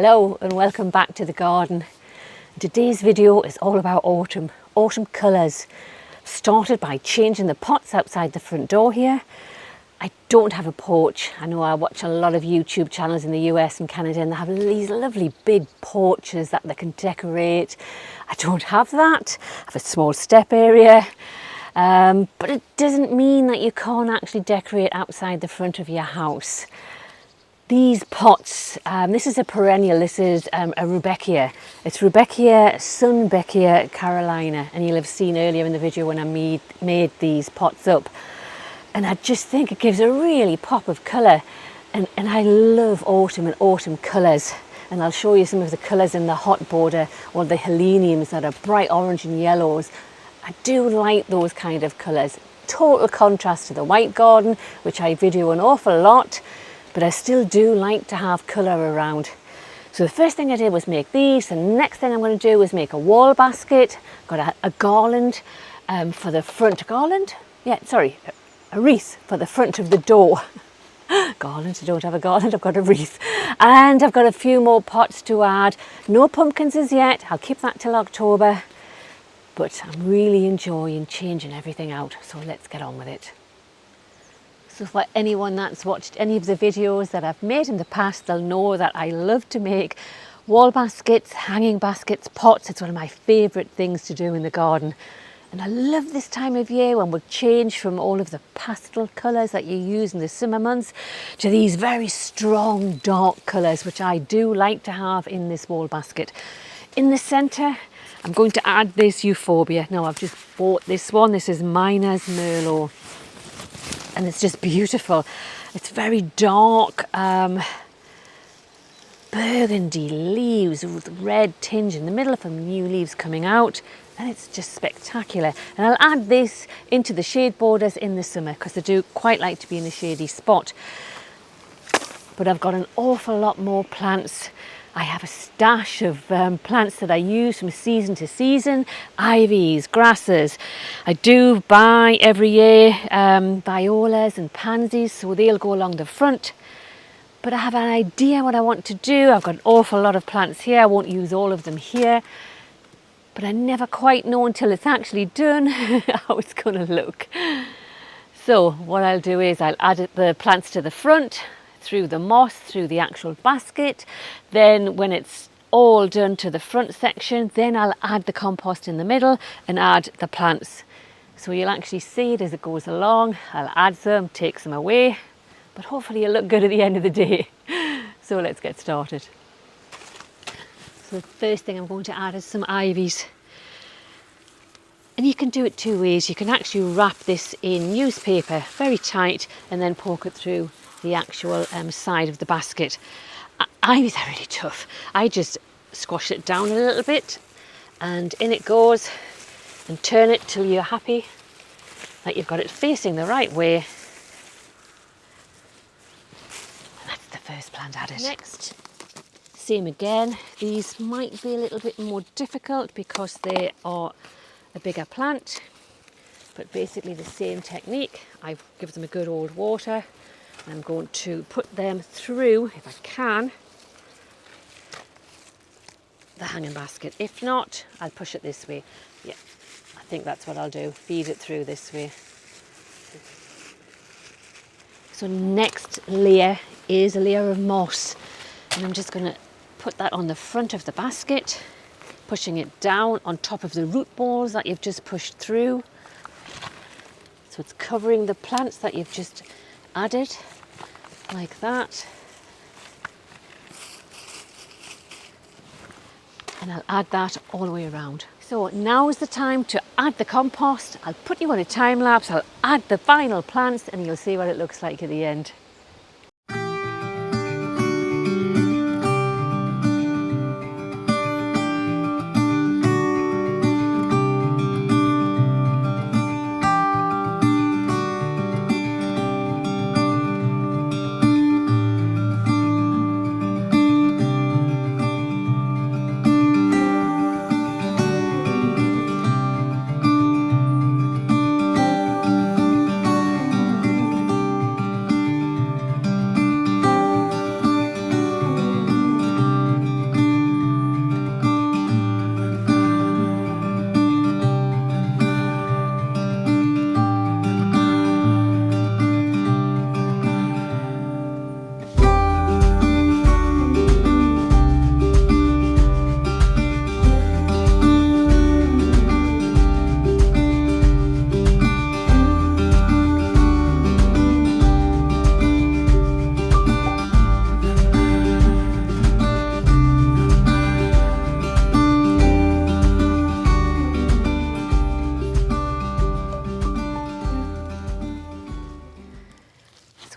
Hello and welcome back to the garden. Today's video is all about autumn colours. Started by changing the pots outside the front door here. I don't have a porch. I know I watch a lot of YouTube channels in the US and Canada and they have these lovely big porches that they can decorate. I don't have that. I have a small step area. But it doesn't mean that you can't actually decorate outside the front of your house. These pots, this is a perennial, this is a Rudbeckia. It's Rudbeckia, Sunbeckia, Carolina, and you'll have seen earlier in the video when I made these pots up. And I just think it gives a really pop of colour. And I love autumn and autumn colours. And I'll show you some of the colours in the hot border, or the heleniums that are bright orange and yellows. I do like those kind of colours. Total contrast to the white garden, which I video an awful lot. But I still do like to have colour around. So the first thing I did was make these. The next thing I'm going to do is make a wall basket. Got a garland for the front. A wreath for the front of the door. Garland, I don't have a garland, I've got a wreath. And I've got a few more pots to add. No pumpkins as yet, I'll keep that till October. But I'm really enjoying changing everything out. So let's get on with it. So for anyone that's watched any of the videos that I've made in the past, they'll know that I love to make wall baskets, hanging baskets, pots. It's one of my favourite things to do in the garden. And I love this time of year when we change from all of the pastel colours that you use in the summer months to these very strong dark colours, which I do like to have in this wall basket. In the centre, I'm going to add this Euphorbia. Now I've just bought this one. This is Miner's Merlot. And it's just beautiful. It's very dark, burgundy leaves with red tinge in the middle of them, new leaves coming out, and it's just spectacular. And I'll add this into the shade borders in the summer because I do quite like to be in a shady spot. But I've got an awful lot more plants. I have a stash of plants that I use from season to season, ivies, grasses. I do buy every year violas and pansies, so they'll go along the front. But I have an idea what I want to do. I've got an awful lot of plants here. I won't use all of them here. But I never quite know until it's actually done how it's going to look. So what I'll do is I'll add the plants to the front, through the moss, through the actual basket. Then when it's all done to the front section, then I'll add the compost in the middle and add the plants. So you'll actually see it as it goes along. I'll add some, take some away, but hopefully it'll look good at the end of the day. So let's get started. So the first thing I'm going to add is some ivies. And you can do it two ways. You can actually wrap this in newspaper very tight and then poke it through the actual side of the basket. Ivies are really tough. I just squash it down a little bit and in it goes, and turn it till you're happy that you've got it facing the right way. And that's the first plant added. Next, same again. These might be a little bit more difficult because they are a bigger plant, but basically the same technique. I give them a good old water. I'm going to put them through, if I can, the hanging basket. If not, I'll push it this way. Yeah, I think that's what I'll do. Feed it through this way. So next layer is a layer of moss. And I'm just going to put that on the front of the basket, pushing it down on top of the root balls that you've just pushed through. So it's covering the plants that you've just added, like that. And I'll add that all the way around. So now is the time to add the compost. I'll put you on a time lapse, I'll add the final plants and you'll see what it looks like at the end.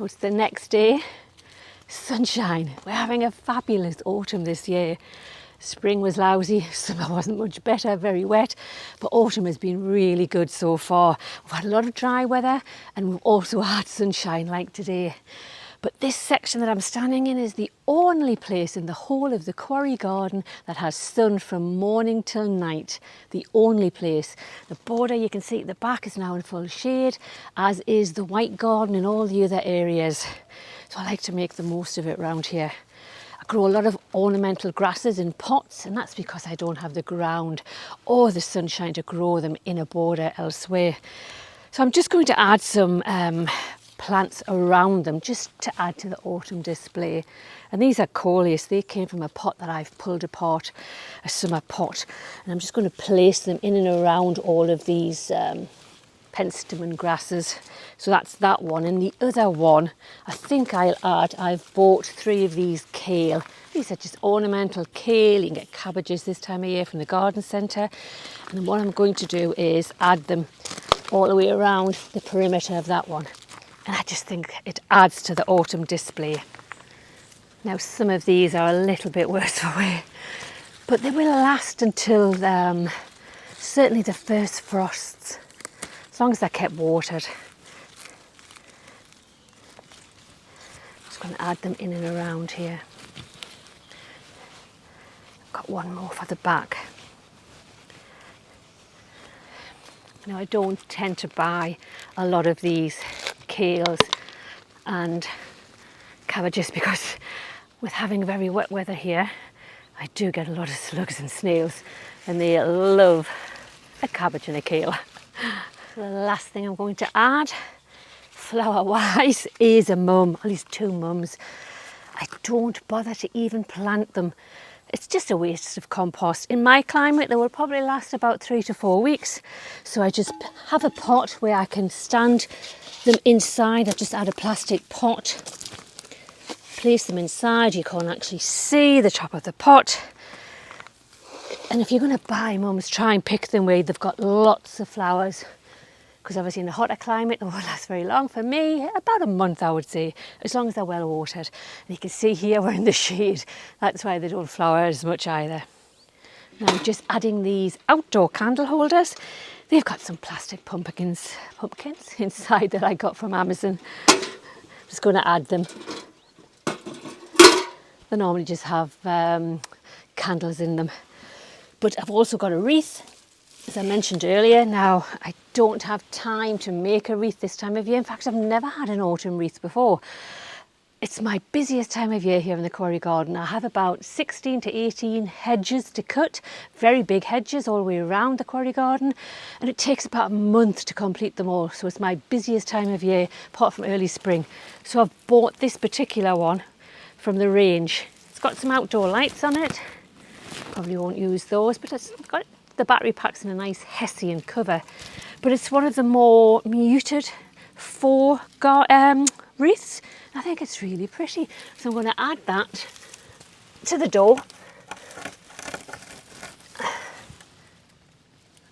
So it's the next day, sunshine. We're having a fabulous autumn this year. Spring was lousy, summer wasn't much better, very wet, but autumn has been really good so far. We've had a lot of dry weather and we've also had sunshine like today. But this section that I'm standing in is the only place in the whole of the Quarry garden that has sun from morning till night. The only place. The border you can see at the back is now in full shade, as is the white garden and all the other areas. So I like to make the most of it around here. I grow a lot of ornamental grasses in pots, and that's because I don't have the ground or the sunshine to grow them in a border elsewhere. So I'm just going to add some plants around them just to add to the autumn display. And these are coleus. They came from a pot that I've pulled apart, a summer pot, and I'm just going to place them in and around all of these penstemon grasses. So that's that one, and the other one I think I'll add, I've bought 3 of these kale. These are just ornamental kale. You can get cabbages this time of year from the garden centre, and then what I'm going to do is add them all the way around the perimeter of that one. And I just think it adds to the autumn display. Now some of these are a little bit worse for wear, but they will last until certainly the first frosts, as long as they're kept watered. Just going to add them in and around here. I've got one more for the back. Now I don't tend to buy a lot of these kales and cabbages because with having very wet weather here, I do get a lot of slugs and snails, and they love a cabbage and a kale. The last thing I'm going to add, flower wise, is a mum, at least 2 mums. I don't bother to even plant them. It's just a waste of compost. In my climate, they will probably last about 3 to 4 weeks. So I just have a pot where I can stand them inside. I just add a plastic pot, place them inside. You can't actually see the top of the pot. And if you're going to buy mums, try and pick them where they've got lots of flowers, because obviously in a hotter climate they won't last very long. For me, about a month I would say, as long as they're well watered. And you can see here we're in the shade, that's why they don't flower as much either. Now just adding these outdoor candle holders. They've got some plastic pumpkins inside that I got from Amazon. Just going to add them. They normally just have candles in them. But I've also got a wreath, as I mentioned earlier. Now, I don't have time to make a wreath this time of year. In fact, I've never had an autumn wreath before. It's my busiest time of year here in the Quarry garden. I have about 16 to 18 hedges to cut, very big hedges all the way around the Quarry garden, and it takes about a month to complete them all. So it's my busiest time of year, apart from early spring. So I've bought this particular one from the range. It's got some outdoor lights on it. Probably won't use those, but it's got the battery packs in a nice Hessian cover. But it's one of the more muted 4 wreaths. I think it's really pretty. So I'm going to add that to the door.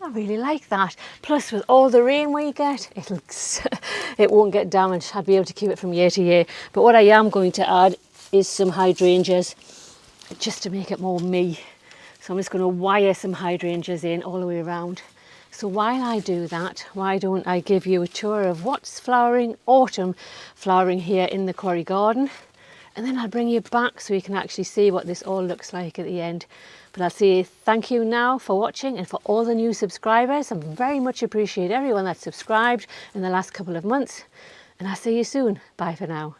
I really like that. Plus with all the rain we get, it won't get damaged. I'll be able to keep it from year to year. But what I am going to add is some hydrangeas, just to make it more me. So I'm just going to wire some hydrangeas in all the way around. So while I do that, why don't I give you a tour of what's flowering, autumn flowering here in the Quarry garden, and then I'll bring you back so you can actually see what this all looks like at the end. But I'll say thank you now for watching, and for all the new subscribers. I very much appreciate everyone that's subscribed in the last couple of months, and I'll see you soon. Bye for now.